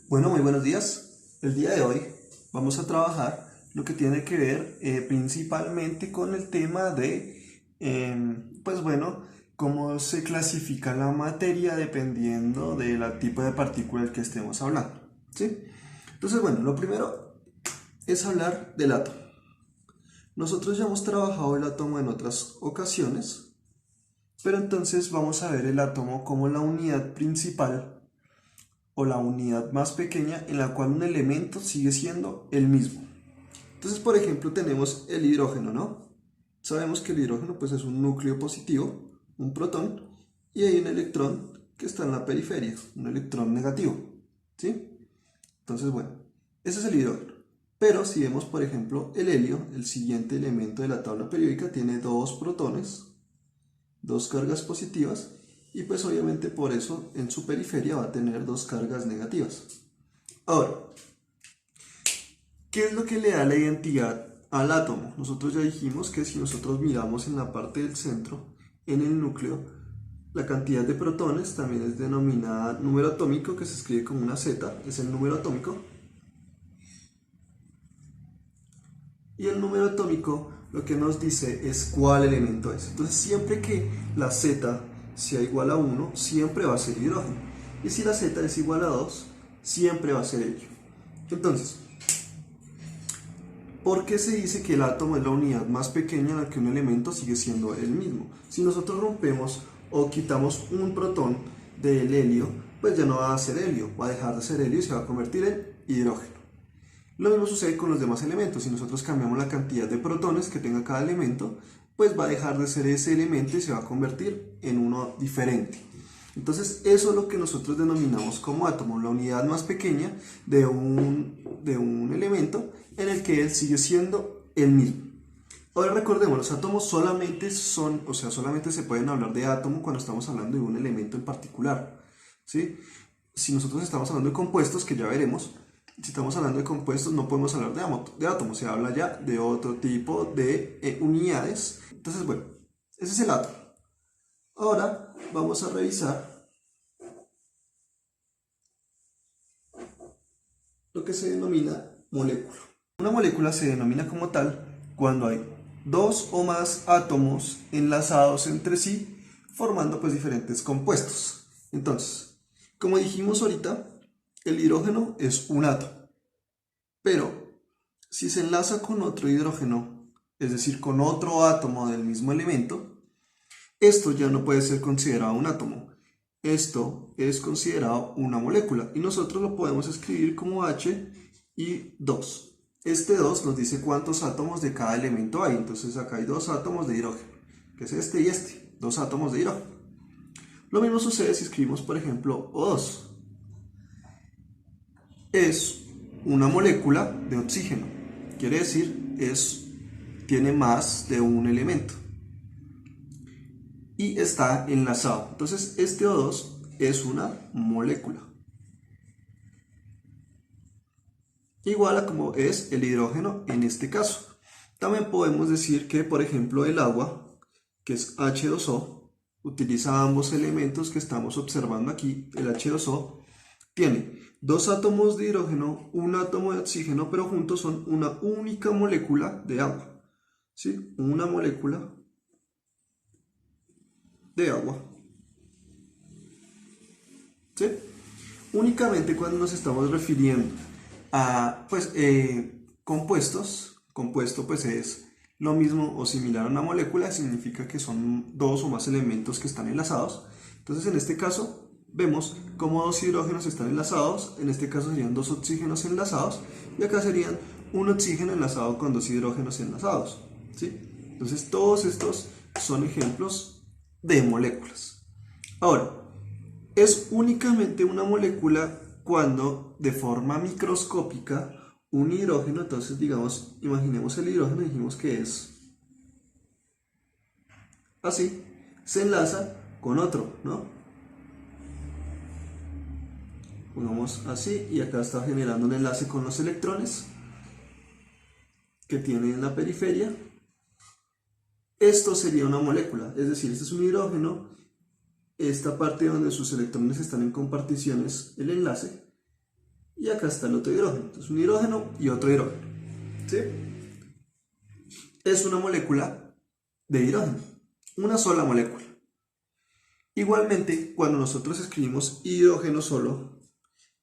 Bueno, muy buenos días. El día de hoy vamos a trabajar lo que tiene que ver principalmente con el tema de, pues bueno, cómo se clasifica la materia dependiendo del tipo de partícula del que estemos hablando, ¿sí? Entonces, bueno, lo primero es hablar del átomo. Nosotros ya hemos trabajado el átomo en otras ocasiones, pero entonces vamos a ver el átomo como la unidad principal o la unidad más pequeña en la cual un elemento sigue siendo el mismo. Entonces, por ejemplo, tenemos el hidrógeno, ¿no? Sabemos que el hidrógeno pues, es un núcleo positivo, un protón, y hay un electrón que está en la periferia, un electrón negativo, ¿sí? Entonces, bueno, ese es el hidrógeno. Pero si vemos, por ejemplo, el helio, el siguiente elemento de la tabla periódica, tiene dos protones, dos cargas positivas, y pues obviamente por eso en su periferia va a tener dos cargas negativas. Ahora, ¿qué es lo que le da la identidad al átomo? Nosotros ya dijimos que si nosotros miramos en la parte del centro, en el núcleo, la cantidad de protones también es denominada número atómico, que se escribe como una Z, es el número atómico. Y el número atómico lo que nos dice es cuál elemento es. Entonces siempre que la Z sea igual a 1, siempre va a ser hidrógeno. Y si la Z es igual a 2, siempre va a ser helio. Entonces, ¿por qué se dice que el átomo es la unidad más pequeña en la que un elemento sigue siendo el mismo? Si nosotros rompemos o quitamos un protón del helio, pues ya no va a ser helio, va a dejar de ser helio y se va a convertir en hidrógeno. Lo mismo sucede con los demás elementos. Si nosotros cambiamos la cantidad de protones que tenga cada elemento, pues va a dejar de ser ese elemento y se va a convertir en uno diferente. Entonces eso es lo que nosotros denominamos como átomo, la unidad más pequeña de un elemento en el que él sigue siendo el mismo. Ahora recordemos, los átomos solamente solamente se pueden hablar de átomo cuando estamos hablando de un elemento en particular, ¿sí? Si nosotros estamos hablando de compuestos, que ya veremos, si estamos hablando de compuestos no podemos hablar de átomos, se habla ya de otro tipo de unidades. Entonces, bueno, ese es el átomo. Ahora vamos a revisar lo que se denomina molécula. Una molécula se denomina como tal cuando hay dos o más átomos enlazados entre sí, formando pues diferentes compuestos. Entonces, como dijimos ahorita, el hidrógeno es un átomo, pero si se enlaza con otro hidrógeno, es decir, con otro átomo del mismo elemento, esto ya no puede ser considerado un átomo. Esto es considerado una molécula y nosotros lo podemos escribir como H y 2. Este 2 nos dice cuántos átomos de cada elemento hay. Entonces acá hay dos átomos de hidrógeno, que es este y este, dos átomos de hidrógeno. Lo mismo sucede si escribimos, por ejemplo, O2. Es una molécula de oxígeno. Quiere decir, tiene más de un elemento. Y está enlazado. Entonces este O2 es una molécula. Igual a como es el hidrógeno en este caso. También podemos decir que, por ejemplo, el agua, que es H2O, utiliza ambos elementos que estamos observando aquí. El H2O tiene dos átomos de hidrógeno, un átomo de oxígeno, pero juntos son una única molécula de agua. ¿Sí? Una molécula de agua. ¿Sí? Únicamente cuando nos estamos refiriendo a compuesto pues es lo mismo o similar a una molécula, significa que son dos o más elementos que están enlazados. Entonces en este caso vemos cómo dos hidrógenos están enlazados, en este caso serían dos oxígenos enlazados y acá serían un oxígeno enlazado con dos hidrógenos enlazados, ¿sí? Entonces todos estos son ejemplos de moléculas. Ahora, es únicamente una molécula cuando de forma microscópica un hidrógeno, entonces digamos, imaginemos el hidrógeno, dijimos que es así, se enlaza con otro, ¿no? Pongamos así y acá está generando un enlace con los electrones que tiene en la periferia. Esto sería una molécula, es decir, este es un hidrógeno, esta parte donde sus electrones están en comparticiones, el enlace, y acá está el otro hidrógeno. Entonces un hidrógeno y otro hidrógeno, ¿sí? Es una molécula de hidrógeno, una sola molécula. Igualmente, cuando nosotros escribimos hidrógeno solo,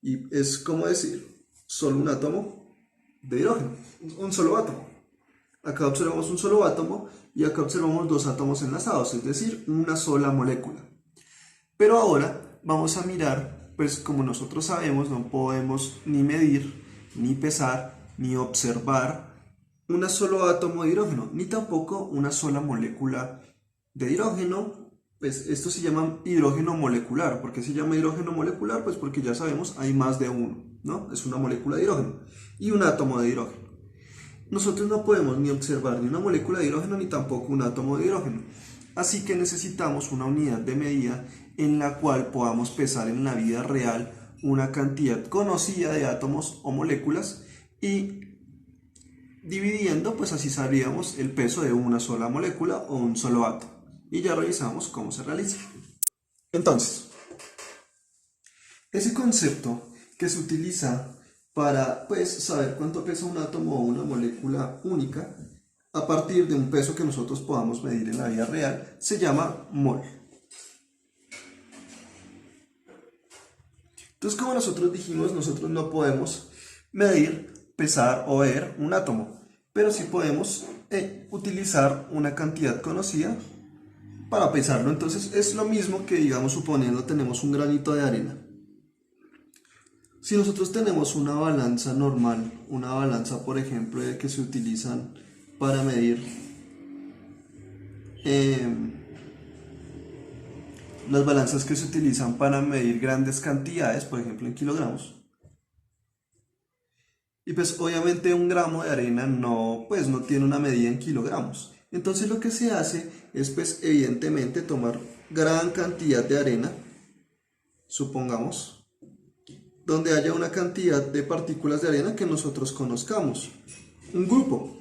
y es como decir solo un átomo de hidrógeno, un solo átomo. Acá observamos un solo átomo y acá observamos dos átomos enlazados, es decir, una sola molécula. Pero ahora vamos a mirar, pues como nosotros sabemos, no podemos ni medir, ni pesar, ni observar un solo átomo de hidrógeno, ni tampoco una sola molécula de hidrógeno. Pues esto se llama hidrógeno molecular. ¿Por qué se llama hidrógeno molecular? Pues porque ya sabemos, hay más de uno, ¿no? Es una molécula de hidrógeno y un átomo de hidrógeno. Nosotros no podemos ni observar ni una molécula de hidrógeno ni tampoco un átomo de hidrógeno. Así que necesitamos una unidad de medida en la cual podamos pesar en la vida real una cantidad conocida de átomos o moléculas y dividiendo, pues así sabríamos el peso de una sola molécula o un solo átomo. Y ya revisamos cómo se realiza. Entonces, ese concepto que se utiliza para saber cuánto pesa un átomo o una molécula única, a partir de un peso que nosotros podamos medir en la vida real, se llama mol. Entonces, como nosotros dijimos, nosotros no podemos medir, pesar o ver un átomo, pero sí podemos utilizar una cantidad conocida para pesarlo. Entonces es lo mismo que, digamos, suponiendo tenemos un granito de arena. Si nosotros tenemos una balanza normal, una balanza por ejemplo que se utilizan para medir las balanzas que se utilizan para medir grandes cantidades, por ejemplo en kilogramos, y pues obviamente un gramo de arena no tiene una medida en kilogramos. Entonces lo que se hace es pues evidentemente tomar gran cantidad de arena, supongamos, donde haya una cantidad de partículas de arena que nosotros conozcamos, un grupo,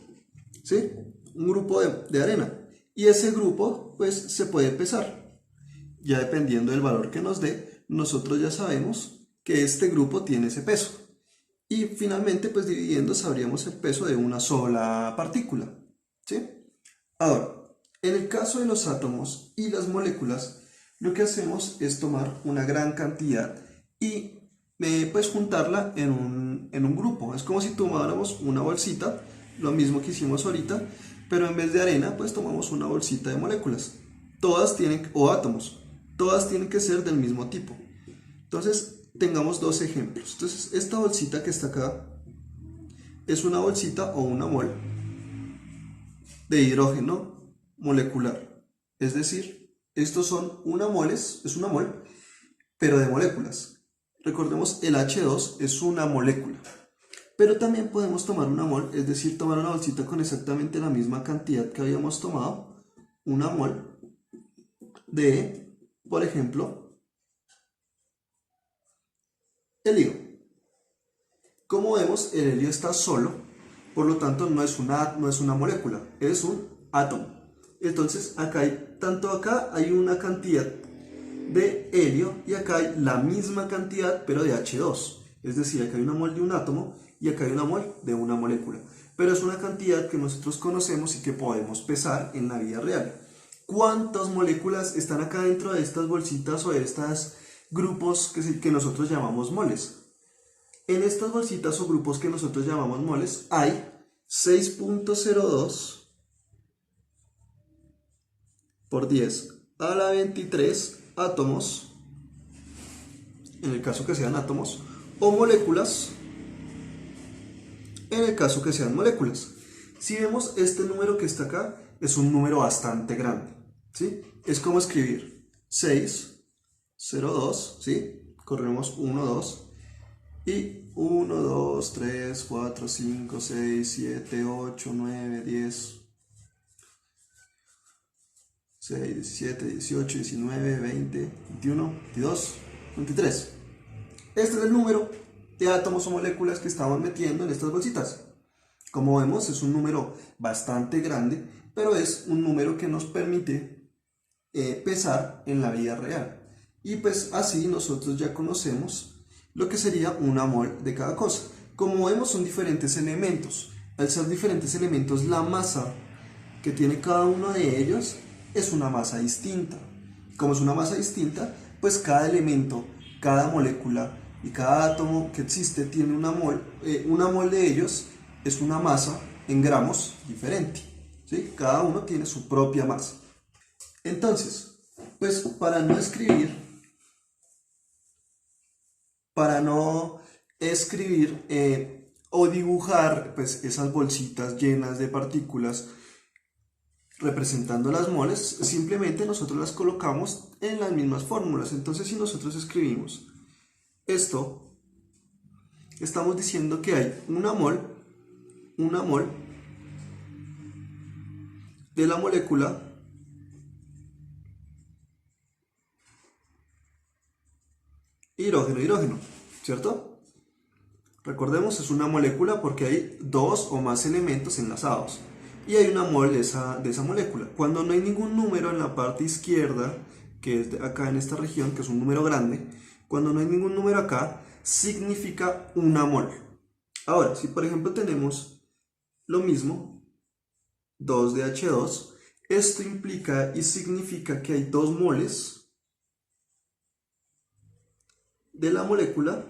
¿sí? Un grupo de arena, y ese grupo pues se puede pesar. Ya dependiendo del valor que nos dé, nosotros ya sabemos que este grupo tiene ese peso. Y finalmente, pues dividiendo, sabríamos el peso de una sola partícula, ¿sí? Ahora, en el caso de los átomos y las moléculas, lo que hacemos es tomar una gran cantidad y pues juntarla en un grupo. Es como si tomáramos una bolsita, lo mismo que hicimos ahorita, pero en vez de arena, pues tomamos una bolsita de moléculas. Todas tienen, o átomos, todas tienen que ser del mismo tipo. Entonces, tengamos dos ejemplos. Entonces, esta bolsita que está acá es una bolsita o una mol de hidrógeno molecular. Es decir, estos son es una mol, pero de moléculas. Recordemos, el H2 es una molécula. Pero también podemos tomar una mol, es decir, tomar una bolsita con exactamente la misma cantidad que habíamos tomado, una mol de, por ejemplo, helio. Como vemos, el helio está solo, por lo tanto no es una molécula, es un átomo. Entonces tanto acá hay una cantidad de helio y acá hay la misma cantidad pero de H2. Es decir, acá hay una mol de un átomo y acá hay una mol de una molécula. Pero es una cantidad que nosotros conocemos y que podemos pesar en la vida real. ¿Cuántas moléculas están acá dentro de estas bolsitas o de estos grupos que nosotros llamamos moles? En estas bolsitas o grupos que nosotros llamamos moles hay 6.02 por 10 a la 23 átomos, en el caso que sean átomos, o moléculas, en el caso que sean moléculas. Si vemos este número que está acá, es un número bastante grande, ¿sí? Es como escribir 602, ¿sí? Corremos 1, 2, y 1, 2, 3, 4, 5, 6, 7, 8, 9, 10, 6, 17, 18, 19, 20, 21, 22, 23. Este es el número de átomos o moléculas que estamos metiendo en estas bolsitas. Como vemos, es un número bastante grande, pero es un número que nos permite pesar en la vida real. Y pues así nosotros ya conocemos lo que sería una mol de cada cosa. Como vemos, son diferentes elementos. Al ser diferentes elementos, la masa que tiene cada uno de ellos es una masa distinta. Como es una masa distinta, pues cada elemento, cada molécula y cada átomo que existe tiene una mol de ellos es una masa en gramos diferente, ¿sí? Cada uno tiene su propia masa. Entonces, pues para no escribir o dibujar pues esas bolsitas llenas de partículas representando las moles, simplemente nosotros las colocamos en las mismas fórmulas. Entonces, si nosotros escribimos esto, estamos diciendo que hay una mol de la molécula hidrógeno, ¿cierto? Recordemos, es una molécula porque hay dos o más elementos enlazados y hay una mol de esa molécula. Cuando no hay ningún número en la parte izquierda, que es acá en esta región, que es un número grande, cuando no hay ningún número acá, significa una mol. Ahora, si por ejemplo tenemos lo mismo, 2 de H2, esto implica y significa que hay 2 moles de la molécula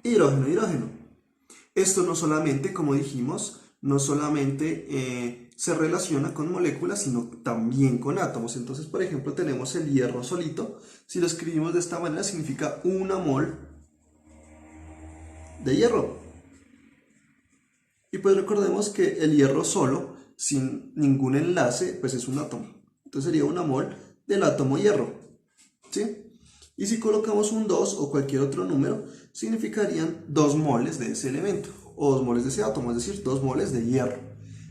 hidrógeno. Esto no solamente, como dijimos, no solamente se relaciona con moléculas, sino también con átomos. Entonces, por ejemplo, tenemos el hierro solito. Si lo escribimos de esta manera, significa una mol de hierro. Y pues recordemos que el hierro solo, sin ningún enlace, pues es un átomo. Entonces sería una mol del átomo hierro, ¿sí? Y si colocamos un 2 o cualquier otro número, significarían 2 moles de ese elemento, o 2 moles de ese átomo, es decir, 2 moles de hierro.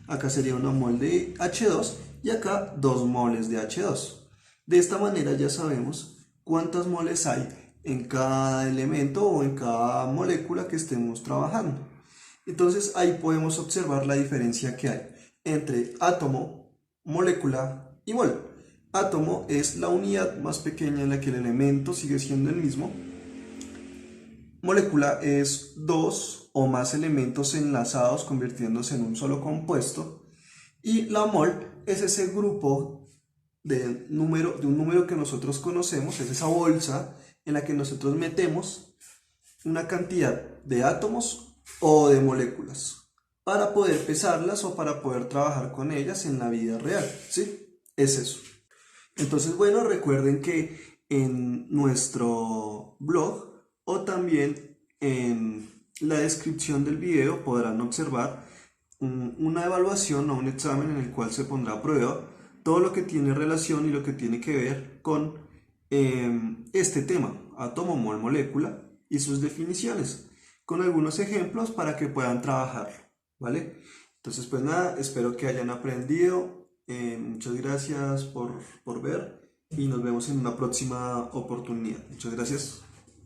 Acá sería una mol de H2 y acá 2 moles de H2. De esta manera ya sabemos cuántas moles hay en cada elemento o en cada molécula que estemos trabajando. Entonces ahí podemos observar la diferencia que hay entre átomo, molécula y mol. Átomo es la unidad más pequeña en la que el elemento sigue siendo el mismo. Molécula es 2 o más elementos enlazados convirtiéndose en un solo compuesto. Y la mol es ese grupo de un número que nosotros conocemos, es esa bolsa en la que nosotros metemos una cantidad de átomos o de moléculas para poder pesarlas o para poder trabajar con ellas en la vida real, ¿sí? Es eso. Entonces, bueno, recuerden que en nuestro blog o también en la descripción del video podrán observar una evaluación o un examen en el cual se pondrá a prueba todo lo que tiene relación y lo que tiene que ver con este tema, átomo, mol, molécula y sus definiciones, con algunos ejemplos para que puedan trabajar, ¿vale? Entonces, pues nada, espero que hayan aprendido. Muchas gracias por ver y nos vemos en una próxima oportunidad. Muchas gracias.